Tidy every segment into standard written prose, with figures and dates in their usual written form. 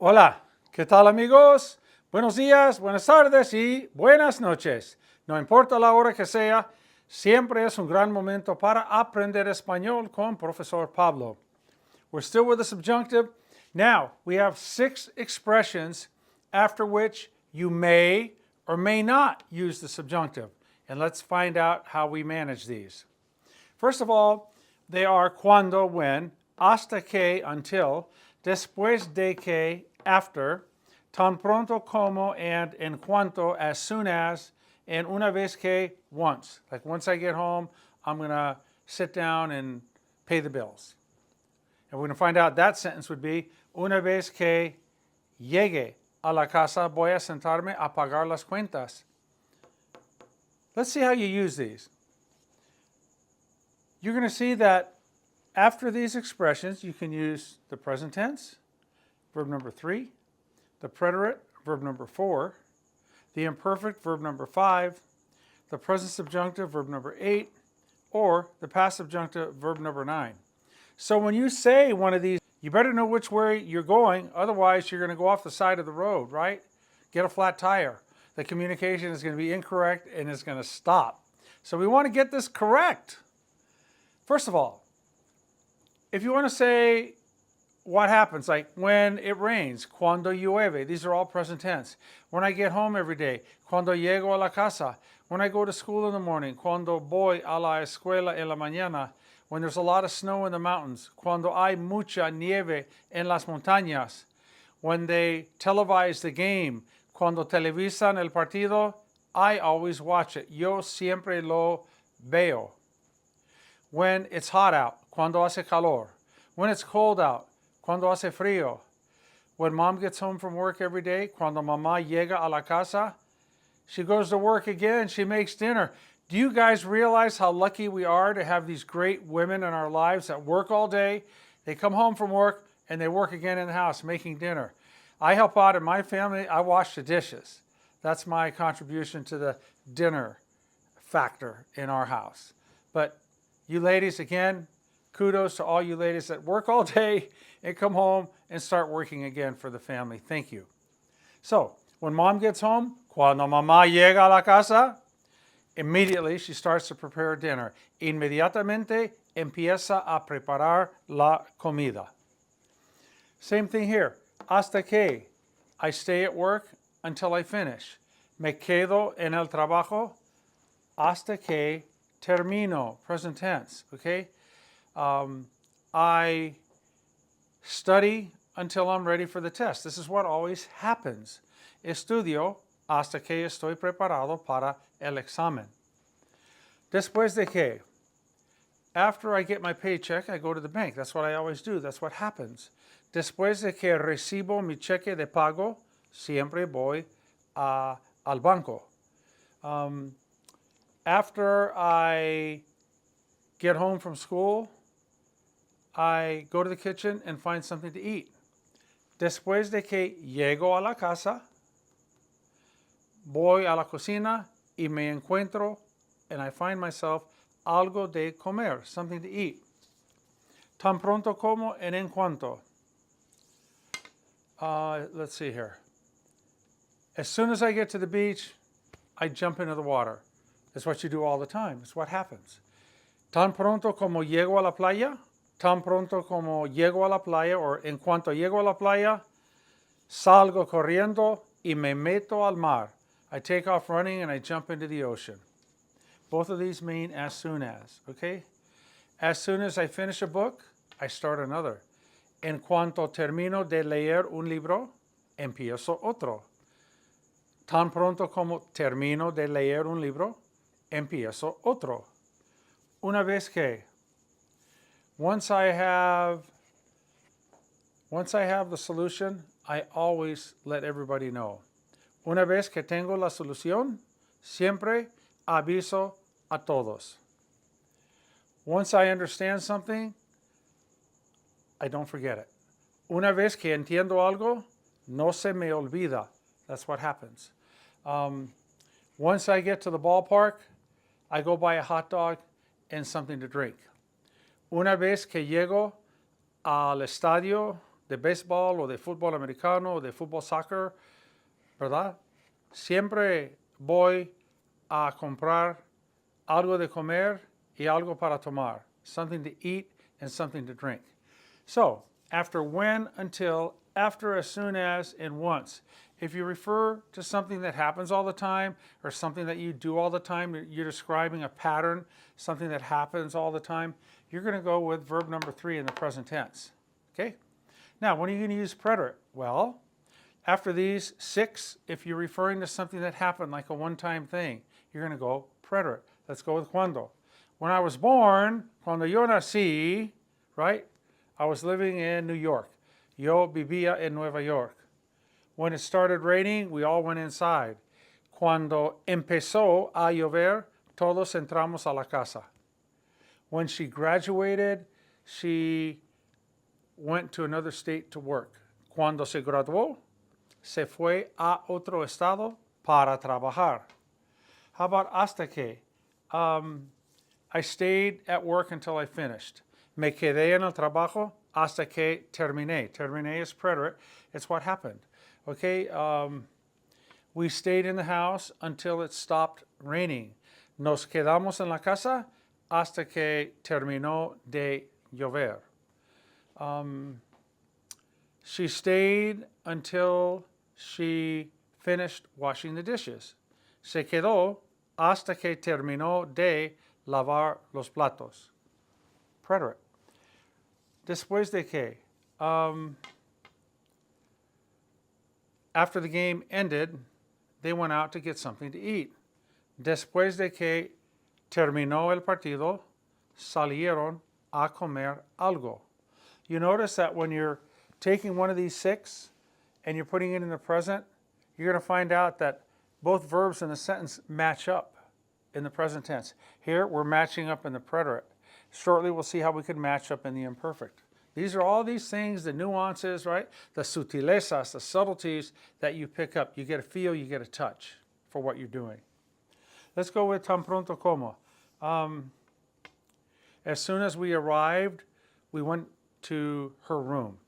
Hola, ¿qué tal amigos? Buenos días, buenas tardes y buenas noches. No importa la hora que sea, siempre es un gran momento para aprender español con Profesor Pablo. We're still with the subjunctive. Now, we have 6 expressions after which you may or may not use the subjunctive. And let's find out how we manage these. First of all, they are cuando, when, hasta que, until, después de que, after, tan pronto como, and en cuanto, as soon as, and una vez que, once. Like once I get home, I'm going to sit down and pay the bills. And we're going to find out that sentence would be, una vez que llegue a la casa, voy a sentarme a pagar las cuentas. Let's see how you use these. You're going to see that after these expressions, you can use the present tense, verb number 3, the preterite, verb number 4, the imperfect, verb number 5, the present subjunctive, verb number 8, or the past subjunctive, verb number 9. So when you say one of these, you better know which way you're going, otherwise you're going to go off the side of the road, right? Get a flat tire. The communication is going to be incorrect and it's going to stop. So we want to get this correct. First of all, if you want to say what happens, like when it rains, cuando llueve, these are all present tense. When I get home every day, cuando llego a la casa. When I go to school in the morning, cuando voy a la escuela en la mañana. When there's a lot of snow in the mountains, cuando hay mucha nieve en las montañas. When they televise the game, cuando televisan el partido, I always watch it. Yo siempre lo veo. When it's hot out, cuando hace calor. When it's cold out, cuando hace frío. When mom gets home from work every day, cuando mamá llega a la casa, she goes to work again, she makes dinner. Do you guys realize how lucky we are to have these great women in our lives that work all day? They come home from work and they work again in the house making dinner. I help out in my family, I wash the dishes. That's my contribution to the dinner factor in our house. But you ladies, again, kudos to all you ladies that work all day and come home and start working again for the family. Thank you. So, when mom gets home, cuando mamá llega a la casa, immediately she starts to prepare dinner. Inmediatamente empieza a preparar la comida. Same thing here. Hasta que, I stay at work until I finish. Me quedo en el trabajo hasta que termino, present tense, okay? I study until I'm ready for the test. This is what always happens. Estudio hasta que estoy preparado para el examen. Después de que, after I get my paycheck, I go to the bank. That's what I always do. That's what happens. Después de que recibo mi cheque de pago, siempre voy al banco. After I get home from school, I go to the kitchen and find something to eat. Después de que llego a la casa, voy a la cocina y me encuentro and I find myself algo de comer, something to eat. Tan pronto como en cuanto. Let's see here. As soon as I get to the beach, I jump into the water. It's what you do all the time. It's what happens. Tan pronto como llego a la playa, tan pronto como llego a la playa, or en cuanto llego a la playa, salgo corriendo y me meto al mar. I take off running and I jump into the ocean. Both of these mean as soon as, okay? As soon as I finish a book, I start another. En cuanto termino de leer un libro, empiezo otro. Tan pronto como termino de leer un libro, empiezo otro. Una vez que, once I have the solution, I always let everybody know. Una vez que tengo la solución, siempre aviso a todos. Once I understand something, I don't forget it. Una vez que entiendo algo, no se me olvida. That's what happens. Once I get to the ballpark, I go buy a hot dog and something to drink. Una vez que llego al estadio, de béisbol o de fútbol americano o de fútbol soccer, ¿verdad? Siempre voy a comprar algo de comer y algo para tomar. Something to eat and something to drink. So, after when, until, after, as soon as, and once. If you refer to something that happens all the time or something that you do all the time, you're describing a pattern, something that happens all the time, you're going to go with verb number 3 in the present tense. Okay? Now, when are you going to use preterite? Well, after these 6, if you're referring to something that happened, like a one-time thing, you're going to go preterite. Let's go with cuando. When I was born, cuando yo nací, right? I was living in New York. Yo vivía en Nueva York. When it started raining, we all went inside. Cuando empezó a llover, todos entramos a la casa. When she graduated, she went to another state to work. Cuando se graduó, se fue a otro estado para trabajar. How about hasta que? I stayed at work until I finished. Me quedé en el trabajo hasta que terminé. Terminé is preterite. It's what happened. Okay, we stayed in the house until it stopped raining. Nos quedamos en la casa hasta que terminó de llover. She stayed until she finished washing the dishes. Se quedó hasta que terminó de lavar los platos. Preterite. Después de que. After the game ended, they went out to get something to eat. Después de que terminó el partido, salieron a comer algo. You notice that when you're taking one of these 6 and you're putting it in the present, you're going to find out that both verbs in the sentence match up in the present tense. Here, we're matching up in the preterite. Shortly, we'll see how we can match up in the imperfect. These are all these things, the nuances, right? The sutilezas, the subtleties that you pick up. You get a feel, you get a touch for what you're doing. Let's go with tan pronto como. As soon as we arrived, we went to her room.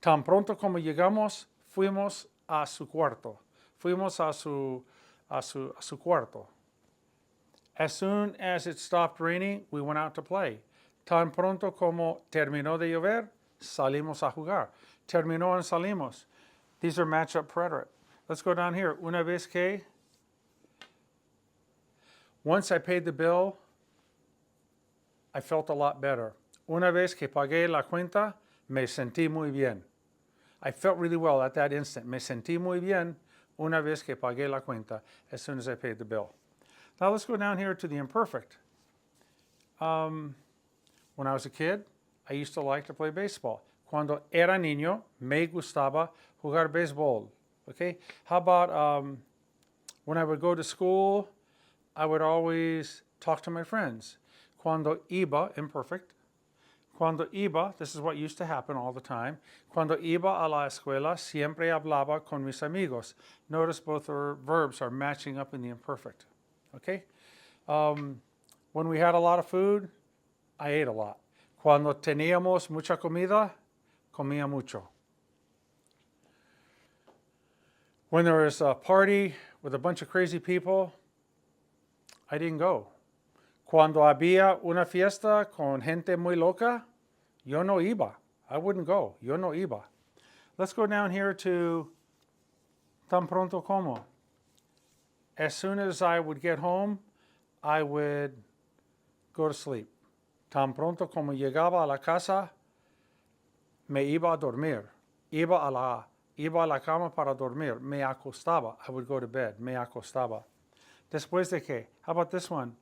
Tan pronto como llegamos, fuimos a su cuarto. Fuimos a su cuarto. As soon as it stopped raining, we went out to play. Tan pronto como terminó de llover, salimos a jugar. Terminó and salimos. These are match-up preterite. Let's go down here. Una vez que. Once I paid the bill, I felt a lot better. Una vez que pagué la cuenta, me sentí muy bien. I felt really well at that instant. Me sentí muy bien una vez que pagué la cuenta, as soon as I paid the bill. Now let's go down here to the imperfect. When I was a kid, I used to like to play baseball. Cuando era niño, me gustaba jugar béisbol. Okay? How about when I would go to school, I would always talk to my friends. Cuando iba, imperfect. Cuando iba, this is what used to happen all the time. Cuando iba a la escuela, siempre hablaba con mis amigos. Notice both our verbs are matching up in the imperfect. Okay? When we had a lot of food, I ate a lot. Cuando teníamos mucha comida, comía mucho. When there was a party with a bunch of crazy people, I didn't go. Cuando había una fiesta con gente muy loca, yo no iba. I wouldn't go. Yo no iba. Let's go down here to tan pronto como. As soon as I would get home, I would go to sleep. Tan pronto como llegaba a la casa, me iba a dormir. Iba a la cama para dormir. Me acostaba. I would go to bed. Me acostaba. Después de que. How about this one?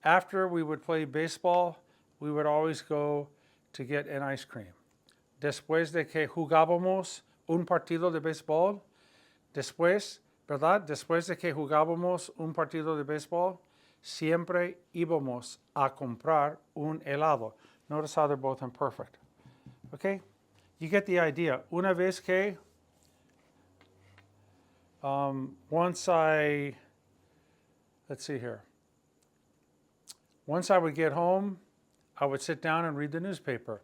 After we would play baseball, we would always go to get an ice cream. Después de que jugábamos un partido de béisbol, después, ¿verdad? Después de que jugábamos un partido de béisbol, siempre íbamos a comprar un helado. Notice how they're both imperfect. Okay? You get the idea. Una vez que, once I would get home, I would sit down and read the newspaper.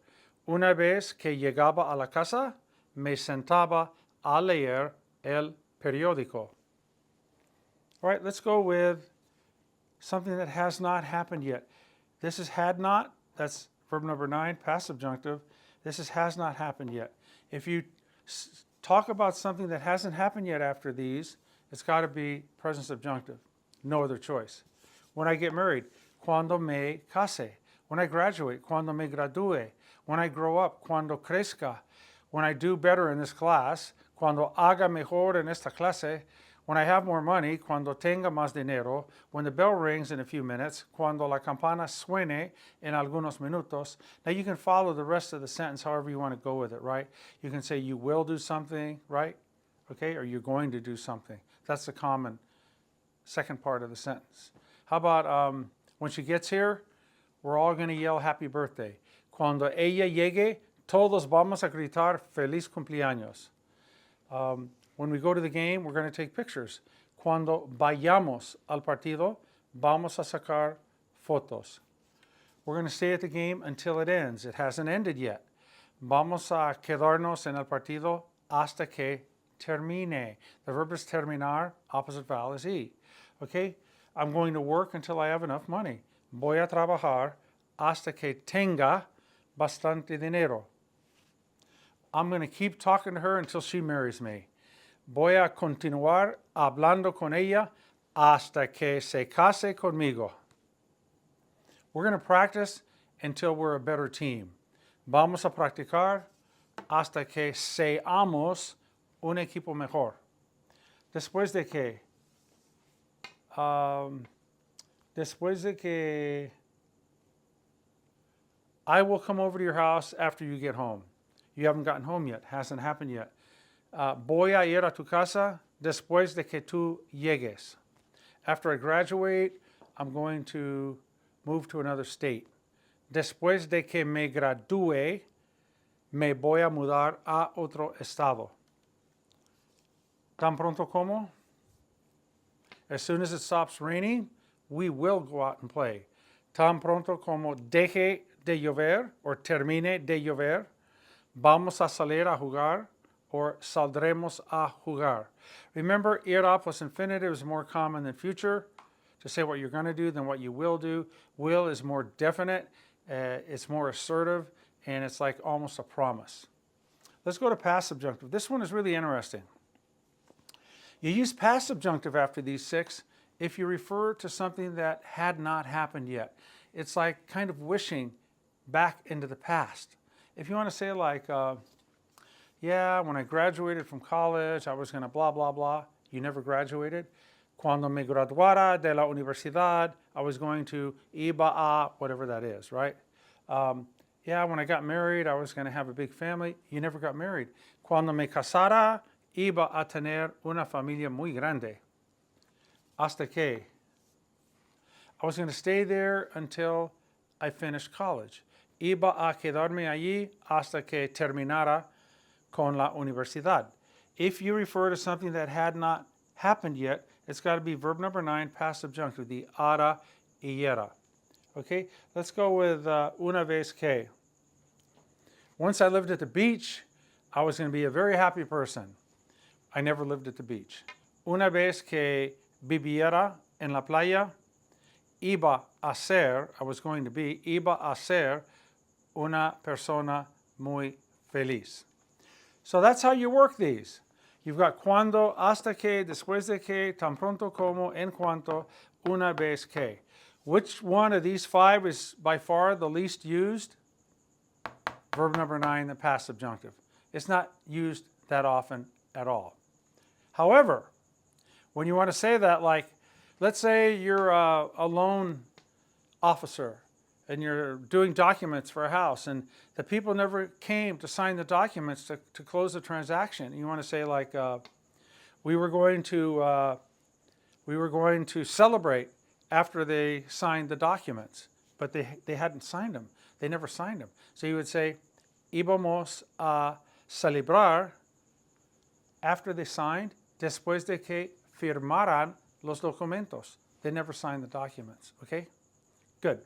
Una vez que llegaba a la casa, me sentaba a leer el periódico. All right, let's go with something that has not happened yet. This is had not. That's verb number 9, past subjunctive. This is has not happened yet. If you talk about something that hasn't happened yet after these, it's got to be present subjunctive. No other choice. When I get married, cuando me case. When I graduate, cuando me gradúe. When I grow up, cuando crezca. When I do better in this class, cuando haga mejor en esta clase. When I have more money, cuando tenga más dinero. When the bell rings in a few minutes, cuando la campana suene en algunos minutos. Now you can follow the rest of the sentence however you want to go with it, right? You can say you will do something, right? Okay, or you're going to do something. That's the common second part of the sentence. How about when she gets here, we're all going to yell happy birthday. Cuando ella llegue, todos vamos a gritar feliz cumpleaños. When we go to the game, we're going to take pictures. Cuando vayamos al partido, vamos a sacar fotos. We're going to stay at the game until it ends. It hasn't ended yet. Vamos a quedarnos en el partido hasta que termine. The verb is terminar, opposite vowel is E. Okay? I'm going to work until I have enough money. Voy a trabajar hasta que tenga bastante dinero. I'm going to keep talking to her until she marries me. Voy a continuar hablando con ella hasta que se case conmigo. We're going to practice until we're a better team. Vamos a practicar hasta que seamos un equipo mejor. Después de que I will come over to your house after you get home. You haven't gotten home yet. Hasn't happened yet. Voy a ir a tu casa después de que tú llegues. After I graduate, I'm going to move to another state. Después de que me gradúe, me voy a mudar a otro estado. Tan pronto como? As soon as it stops raining, we will go out and play. Tan pronto como deje de llover or termine de llover, vamos a salir a jugar or saldremos a jugar. Remember, ir plus infinitive is more common than future to say what you're going to do than what you will do. Will is more definite, it's more assertive, and it's like almost a promise. Let's go to past subjunctive. This one is really interesting. You use past subjunctive after these 6 if you refer to something that had not happened yet. It's like kind of wishing back into the past. If you want to say like, yeah, when I graduated from college, I was going to blah, blah, blah. You never graduated. Cuando me graduara de la universidad, I was going to iba a, whatever that is, right? Yeah, when I got married, I was going to have a big family. You never got married. Cuando me casara, iba a tener una familia muy grande. Hasta que. I was going to stay there until I finished college. Iba a quedarme allí hasta que terminara con la universidad. If you refer to something that had not happened yet, it's got to be verb number 9, past subjunctive, the ara y era. Okay, let's go with una vez que. Once I lived at the beach, I was going to be a very happy person. I never lived at the beach. Una vez que viviera en la playa, iba a ser, I was going to be, iba a ser una persona muy feliz. So that's how you work these. You've got cuando, hasta que, después de que, tan pronto como, en cuanto, una vez que. Which one of these 5 is by far the least used? Verb number 9, the past subjunctive. It's not used that often at all. However, when you want to say that, like, let's say you're a loan officer and you're doing documents for a house and the people never came to sign the documents to close the transaction. And you want to say like, we were going to celebrate after they signed the documents, but they hadn't signed them. They never signed them. So you would say, íbamos a celebrar after they signed, después de que firmaran los documentos. They never signed the documents, okay? Good.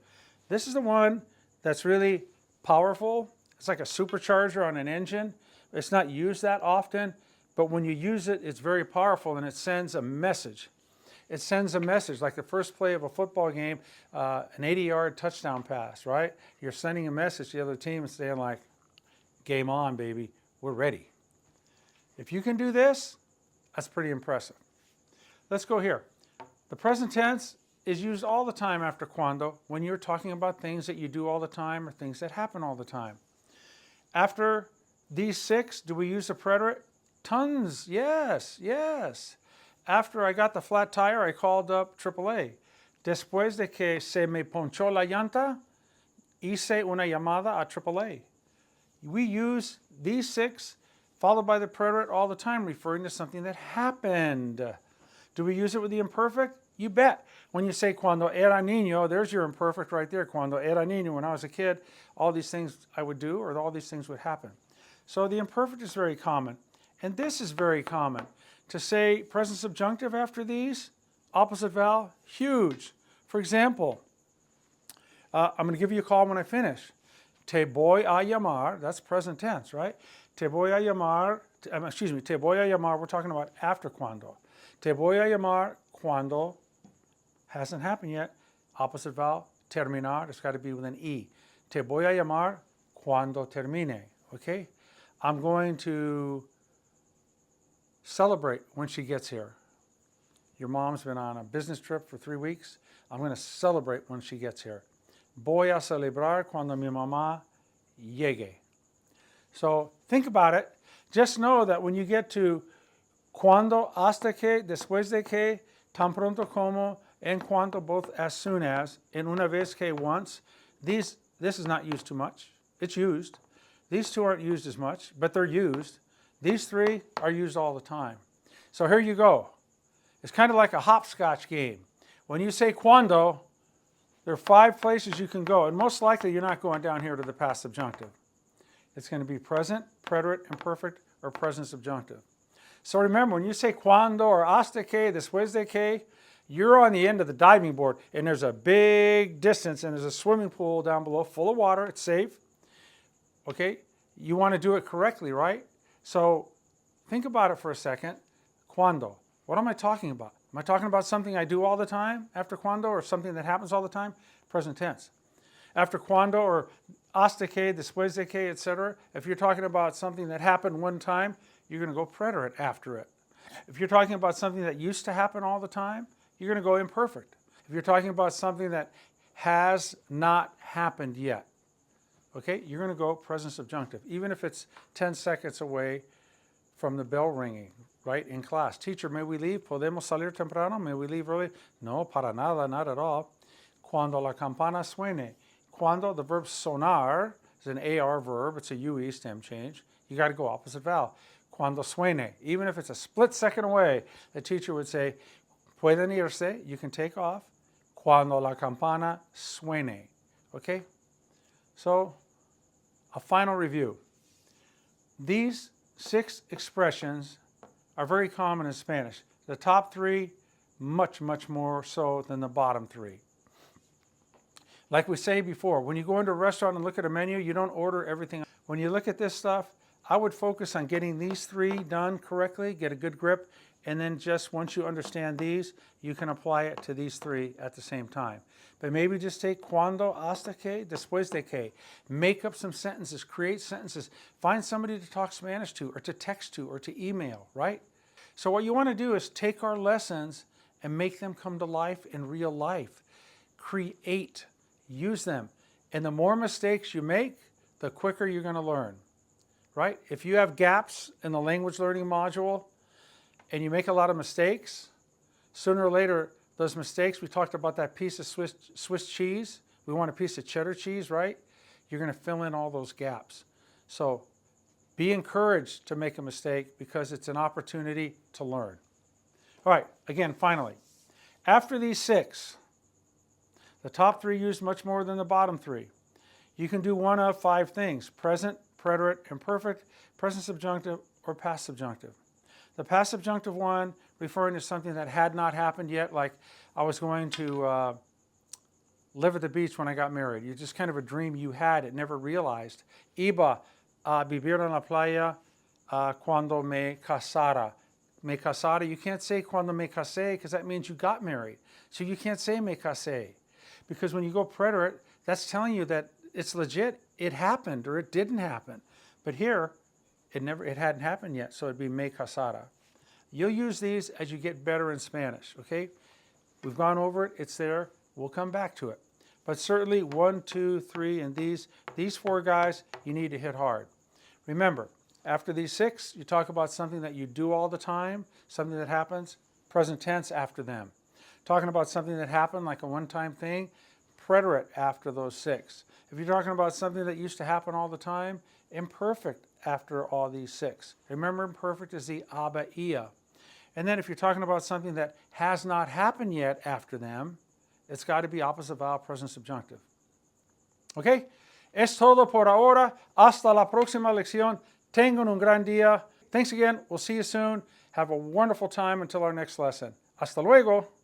This is the one that's really powerful, It's like a supercharger on an engine. It's not used that often, but when you use it, it's very powerful and it sends a message. It sends a message, like the first play of a football game, an 80-yard touchdown pass, right? You're sending a message to the other team and saying like, game on, baby, we're ready. If you can do this, that's pretty impressive. Let's go here. The present tense is used all the time after cuando when you're talking about things that you do all the time or things that happen all the time. After these 6, do we use the preterite? Tons, yes, yes. After I got the flat tire, I called up AAA. Después de que se me ponchó la llanta, hice una llamada a AAA. We use these 6 followed by the preterite all the time, referring to something that happened. Do we use it with the imperfect? You bet. When you say cuando era niño, there's your imperfect right there. Cuando era niño, when I was a kid, all these things I would do or all these things would happen. So the imperfect is very common. And this is very common. To say present subjunctive after these, opposite vowel, huge. For example, I'm going to give you a call when I finish. Te voy a llamar, that's present tense, right? Te voy a llamar, te voy a llamar, we're talking about after cuando. Te voy a llamar cuando, hasn't happened yet. Opposite vowel, terminar, it's got to be with an E. Te voy a llamar cuando termine, okay? I'm going to celebrate when she gets here. Your mom's been on a business trip for 3 weeks. I'm going to celebrate when she gets here. Voy a celebrar cuando mi mamá llegue. So think about it. Just know that when you get to cuando, hasta que, después de que, tan pronto como, en cuanto, both as soon as, en una vez que, once, this is not used too much. It's used. These 2 aren't used as much, but they're used. These 3 are used all the time. So here you go. It's kind of like a hopscotch game. When you say cuando, there are 5 places you can go, and most likely you're not going down here to the past subjunctive. It's going to be present, preterite, imperfect, or present subjunctive. So remember, when you say cuando or hasta que, después de que, you're on the end of the diving board, and there's a big distance, and there's a swimming pool down below full of water. It's safe. Okay? You want to do it correctly, right? So think about it for a second. Cuando. What am I talking about? Am I talking about something I do all the time after cuando, or something that happens all the time? Present tense. After cuando or hasta que, después de que, etc. If you're talking about something that happened one time, you're going to go preterite after it. If you're talking about something that used to happen all the time, you're going to go imperfect. If you're talking about something that has not happened yet, okay, you're going to go present subjunctive, even if it's 10 seconds away from the bell ringing, right, in class. Teacher, may we leave? ¿Podemos salir temprano? May we leave early? No, para nada, not at all. Cuando la campana suene. Cuando, the verb sonar, is an AR verb. It's a UE stem change. You got to go opposite vowel. Cuando suene. Even if it's a split second away, the teacher would say, pueden irse, you can take off. Cuando la campana suene. Okay? So, a final review. These 6 expressions are very common in Spanish. The top 3, much, much more so than the bottom 3. Like we say before, when you go into a restaurant and look at a menu, you don't order everything. When you look at this stuff, I would focus on getting these 3 done correctly, get a good grip, and then just once you understand these, you can apply it to these 3 at the same time. But maybe just take cuando, hasta que, después de que. Make up some sentences, create sentences. Find somebody to talk Spanish to, or to text to, or to email, right? So what you want to do is take our lessons and make them come to life in real life. Create, use them. And the more mistakes you make, the quicker you're going to learn, right? If you have gaps in the language learning module and you make a lot of mistakes, sooner or later, those mistakes, we talked about that piece of Swiss cheese. We want a piece of cheddar cheese, right? You're going to fill in all those gaps. So be encouraged to make a mistake because it's an opportunity to learn. All right, again, finally, after these 6, the top 3 used much more than the bottom 3. You can do one of 5 things: present, preterite, imperfect, present subjunctive, or past subjunctive. The past subjunctive one, referring to something that had not happened yet, like I was going to live at the beach when I got married. It's just kind of a dream you had, it never realized. Iba a vivir en la playa cuando me casara. Me casara, you can't say cuando me casé because that means you got married. So you can't say me casé because when you go preterite, that's telling you that it's legit. It happened or it didn't happen. But here, it hadn't happened yet, so it'd be me casara. You'll use these as you get better in Spanish, okay? We've gone over it, it's there, we'll come back to it. But certainly 1, 2, 3, and these 4 guys, you need to hit hard. Remember, after these 6, you talk about something that you do all the time, something that happens, present tense after them. Talking about something that happened, like a one-time thing, preterite after those 6. If you're talking about something that used to happen all the time, imperfect after all these 6. Remember, imperfect is the aber ia. And then if you're talking about something that has not happened yet after them, it's got to be opposite vowel present subjunctive. Okay? Es todo por ahora. Hasta la próxima lección. Tengan un gran día. Thanks again. We'll see you soon. Have a wonderful time until our next lesson. Hasta luego.